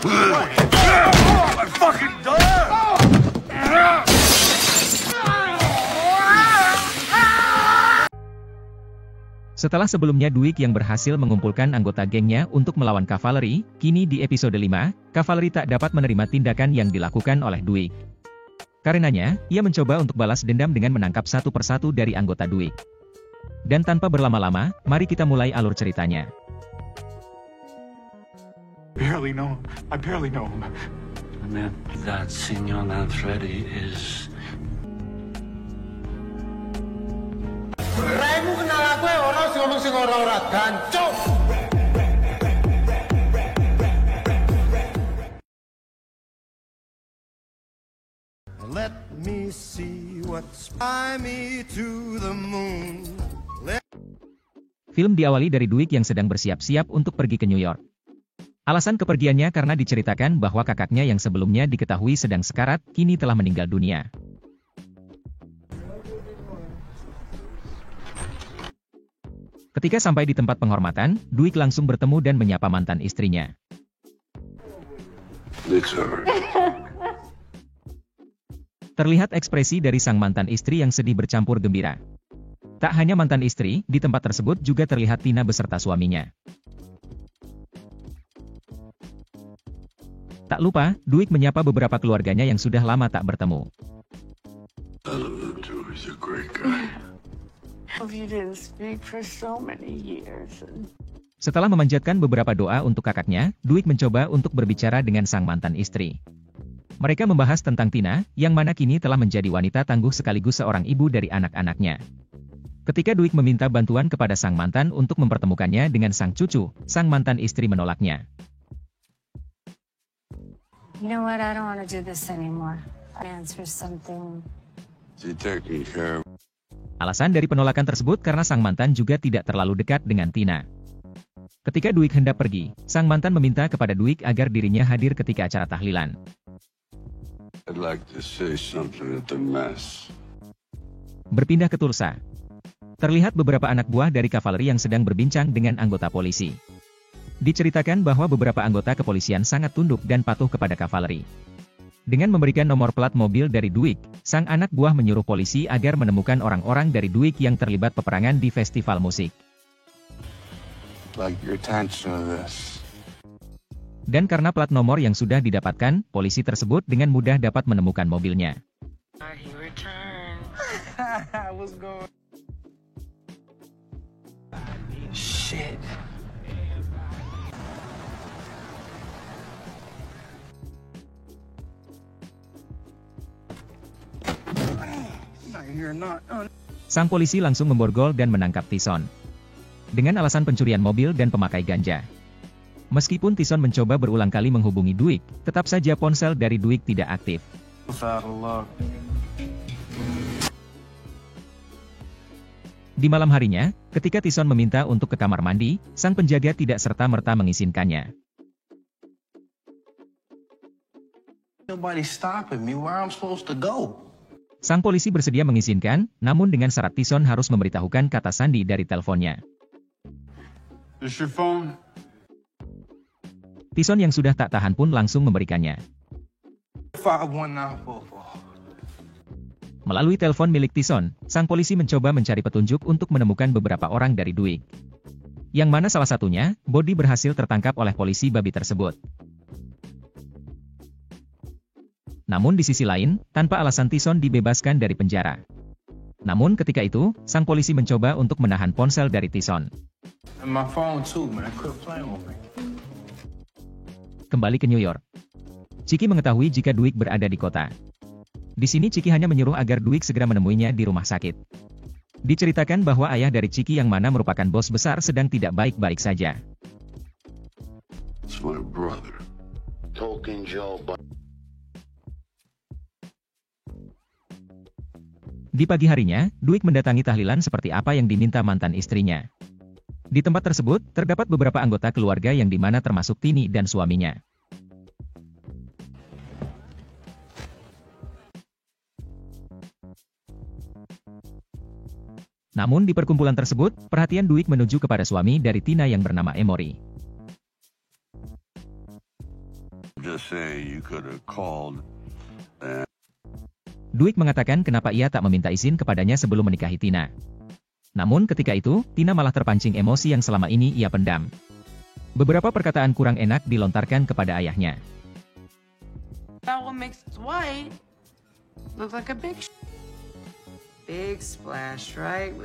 I'm fucking done! Setelah sebelumnya Dwight yang berhasil mengumpulkan anggota gengnya untuk melawan Cavalry, kini di episode 5, Cavalry tak dapat menerima tindakan yang dilakukan oleh Dwight. Karenanya, ia mencoba untuk balas dendam dengan menangkap satu persatu dari anggota Dwight. Dan tanpa berlama-lama, mari kita mulai alur ceritanya. I barely know him. That Signor Manfredi is... Raimu kenal aku ya, orang sih ngomong sing ora-ora gancuk. Let me see what's by me to the moon. Film diawali dari Dwight yang sedang bersiap-siap untuk pergi ke New York. Alasan kepergiannya karena diceritakan bahwa kakaknya yang sebelumnya diketahui sedang sekarat, kini telah meninggal dunia. Ketika sampai di tempat penghormatan, Dwight langsung bertemu dan menyapa mantan istrinya. Terlihat ekspresi dari sang mantan istri yang sedih bercampur gembira. Tak hanya mantan istri, di tempat tersebut juga terlihat Tina beserta suaminya. Tak lupa, Dwight menyapa beberapa keluarganya yang sudah lama tak bertemu. Setelah memanjatkan beberapa doa untuk kakaknya, Dwight mencoba untuk berbicara dengan sang mantan istri. Mereka membahas tentang Tina, yang mana kini telah menjadi wanita tangguh sekaligus seorang ibu dari anak-anaknya. Ketika Dwight meminta bantuan kepada sang mantan untuk mempertemukannya dengan sang cucu, sang mantan istri menolaknya. You know what? I don't want to do this anymore. I answer something. Alasan dari penolakan tersebut karena sang mantan juga tidak terlalu dekat dengan Tina. Ketika Dwight hendak pergi, sang mantan meminta kepada Dwight agar dirinya hadir ketika acara tahlilan. I'd like to say something at the mass. Berpindah ke Tulsa. Terlihat beberapa anak buah dari Cavalry yang sedang berbincang dengan anggota polisi. Diceritakan bahwa beberapa anggota kepolisian sangat tunduk dan patuh kepada Cavalry. Dengan memberikan nomor plat mobil dari Dwight, sang anak buah menyuruh polisi agar menemukan orang-orang dari Dwight yang terlibat peperangan di festival musik. Dan karena plat nomor yang sudah didapatkan, polisi tersebut dengan mudah dapat menemukan mobilnya. Shit. Sang polisi langsung memborgol dan menangkap Tyson. Dengan alasan pencurian mobil dan pemakai ganja. Meskipun Tyson mencoba berulang kali menghubungi Dwight, tetap saja ponsel dari Dwight tidak aktif. Di malam harinya, ketika Tyson meminta untuk ke kamar mandi, sang penjaga tidak serta-merta mengizinkannya. Sang polisi bersedia mengizinkan, namun dengan syarat Tyson harus memberitahukan kata sandi dari teleponnya. Tyson yang sudah tak tahan pun langsung memberikannya. Melalui telepon milik Tyson, sang polisi mencoba mencari petunjuk untuk menemukan beberapa orang dari Dwight. Yang mana salah satunya, Body berhasil tertangkap oleh polisi babi tersebut. Namun di sisi lain, tanpa alasan Tyson dibebaskan dari penjara. Namun ketika itu, sang polisi mencoba untuk menahan ponsel dari Tyson. Kembali ke New York. Chiki mengetahui jika Dwight berada di kota. Di sini Chiki hanya menyuruh agar Dwight segera menemuinya di rumah sakit. Diceritakan bahwa ayah dari Chiki yang mana merupakan bos besar sedang tidak baik-baik saja. Di pagi harinya, Dwight mendatangi tahlilan seperti apa yang diminta mantan istrinya. Di tempat tersebut, terdapat beberapa anggota keluarga yang dimana termasuk Tini dan suaminya. Namun di perkumpulan tersebut, perhatian Dwight menuju kepada suami dari Tina yang bernama Emory. just saying you could have called. Dwight mengatakan kenapa ia tak meminta izin kepadanya sebelum menikahi Tina. Namun ketika itu, Tina malah terpancing emosi yang selama ini ia pendam. Beberapa perkataan kurang enak dilontarkan kepada ayahnya. That what makes Dwight look like a big splash, right?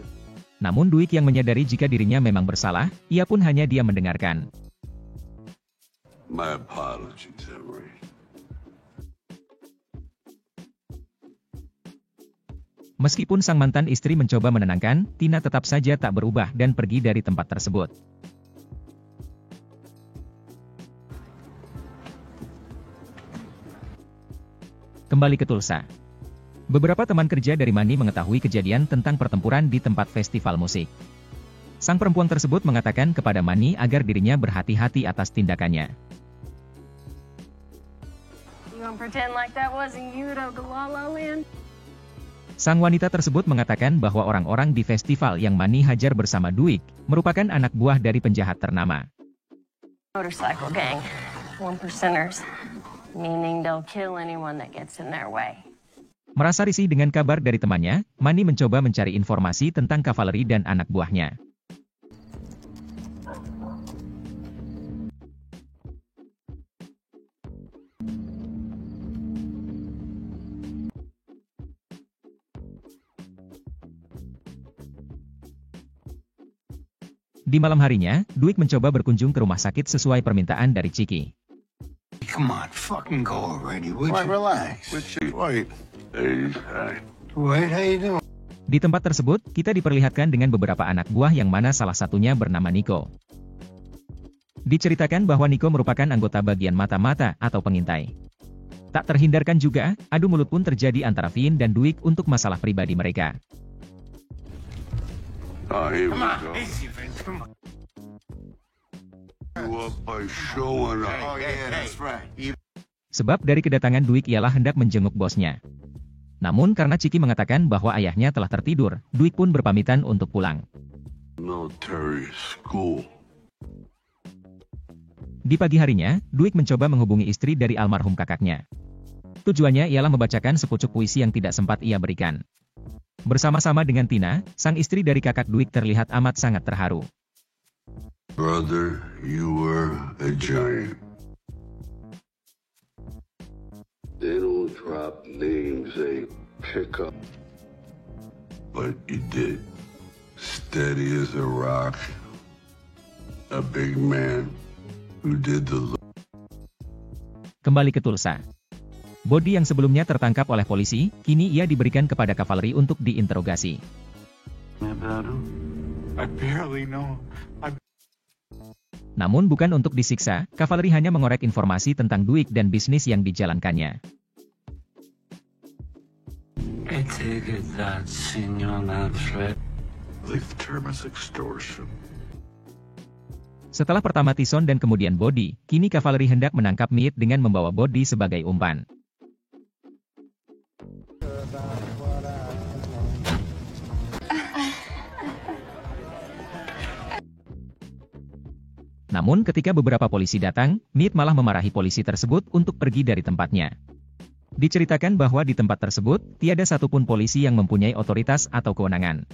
Namun Dwight yang menyadari jika dirinya memang bersalah, ia pun hanya diam mendengarkan. My apologies, Emery. Meskipun sang mantan istri mencoba menenangkan, Tina tetap saja tak berubah dan pergi dari tempat tersebut. Kembali ke Tulsa. Beberapa teman kerja dari Manny mengetahui kejadian tentang pertempuran di tempat festival musik. Sang perempuan tersebut mengatakan kepada Manny agar dirinya berhati-hati atas tindakannya. You gonna pretend like that wasn't you to the La La Land? Sang wanita tersebut mengatakan bahwa orang-orang di festival yang Manny hajar bersama Dwight merupakan anak buah dari penjahat ternama. Motorcycle gang. 1%ers. Meaning they'll kill anyone that gets in their way. Merasa risih dengan kabar dari temannya, Manny mencoba mencari informasi tentang kavaleri dan anak buahnya. Di malam harinya, Dwight mencoba berkunjung ke rumah sakit sesuai permintaan dari Chiki. Come on, fucking go already, would you? Relax. Wait. Hey, hi. Wait, how you doing? Di tempat tersebut, kita diperlihatkan dengan beberapa anak buah yang mana salah satunya bernama Nico. Diceritakan bahwa Nico merupakan anggota bagian mata-mata atau pengintai. Tak terhindarkan juga, adu mulut pun terjadi antara Finn dan Dwight untuk masalah pribadi mereka. Oh, here we Come on, go. easy, Vince. Come on. You up by showing up. Oh yeah, that's right. Sebab dari kedatangan Dwight ialah hendak menjenguk bosnya. Namun karena Chiki mengatakan bahwa ayahnya telah tertidur, Dwight pun berpamitan untuk pulang. Military school. Di pagi harinya, Dwight mencoba menghubungi istri dari almarhum kakaknya. Tujuannya ialah membacakan sepucuk puisi yang tidak sempat ia berikan. Bersama-sama dengan Tina, sang istri dari kakak Dwight terlihat amat sangat terharu. Brother, you were a giant. They don't drop names they pick up. But you did. Steady as a rock. A big man who did the... Kembali ke Tulsa. Body yang sebelumnya tertangkap oleh polisi, kini ia diberikan kepada kavaleri untuk diinterogasi. I barely know. Namun bukan untuk disiksa, kavaleri hanya mengorek informasi tentang Dwight dan bisnis yang dijalankannya. I take it that you're not threat. The term is extortion. Setelah pertama Tyson dan kemudian Body, kini kavaleri hendak menangkap Meat dengan membawa Body sebagai umpan. Namun ketika beberapa polisi datang, Meat malah memarahi polisi tersebut untuk pergi dari tempatnya. Diceritakan bahwa di tempat tersebut, tiada satupun polisi yang mempunyai otoritas atau kewenangan.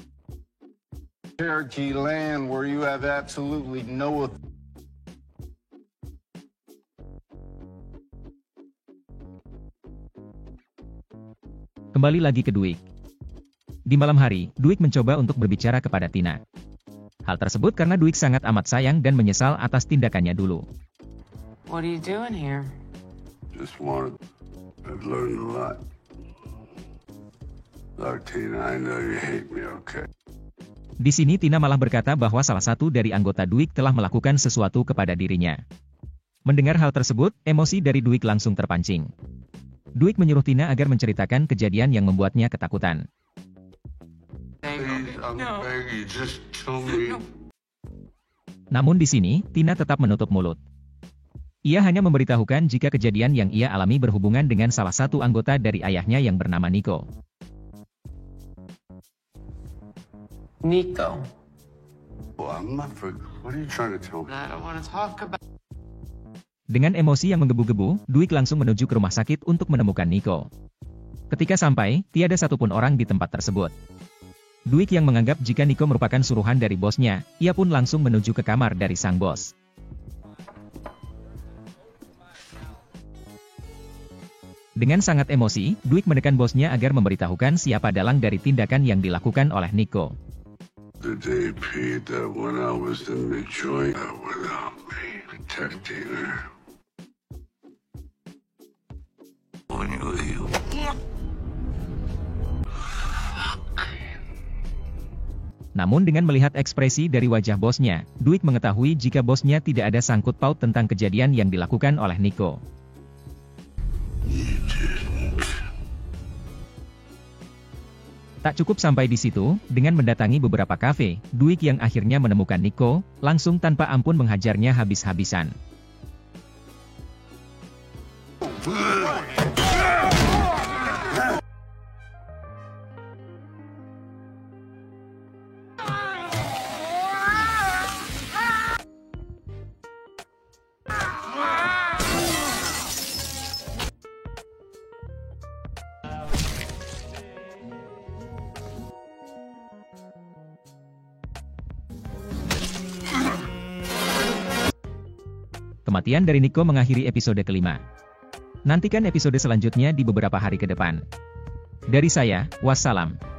Cherokee land where you have absolutely no... Kembali lagi ke Dwight. Di malam hari, Dwight mencoba untuk berbicara kepada Tina. Hal tersebut karena Dwight sangat amat sayang dan menyesal atas tindakannya dulu. What are you doing here? Just wanted... I've learned a lot. Look, Tina, I know you hate me, okay? Di sini Tina malah berkata bahwa salah satu dari anggota Dwight telah melakukan sesuatu kepada dirinya. Mendengar hal tersebut, emosi dari Dwight langsung terpancing. Dwight menyuruh Tina agar menceritakan kejadian yang membuatnya ketakutan. Please, I'm begging you, just tell me. Namun di sini, Tina tetap menutup mulut. Ia hanya memberitahukan jika kejadian yang ia alami berhubungan dengan salah satu anggota dari ayahnya yang bernama Nico. Well, I'm not for... What are you trying to tell me? I don't want to talk about. Dengan emosi yang menggebu-gebu, Dwight langsung menuju ke rumah sakit untuk menemukan Nico. Ketika sampai, tiada satupun orang di tempat tersebut. Dwight yang menganggap jika Nico merupakan suruhan dari bosnya, ia pun langsung menuju ke kamar dari sang bos. Dengan sangat emosi, Dwight menekan bosnya agar memberitahukan siapa dalang dari tindakan yang dilakukan oleh Nico. The day Pete that when I was in the joint without me protecting her. When you Namun dengan melihat ekspresi dari wajah bosnya, Dwight mengetahui jika bosnya tidak ada sangkut paut tentang kejadian yang dilakukan oleh Nico. Tak cukup sampai di situ, dengan mendatangi beberapa kafe, Dwight yang akhirnya menemukan Nico, langsung tanpa ampun menghajarnya habis-habisan. Kematian dari Nico mengakhiri episode kelima. Nantikan episode selanjutnya di beberapa hari ke depan. Dari saya, wassalam.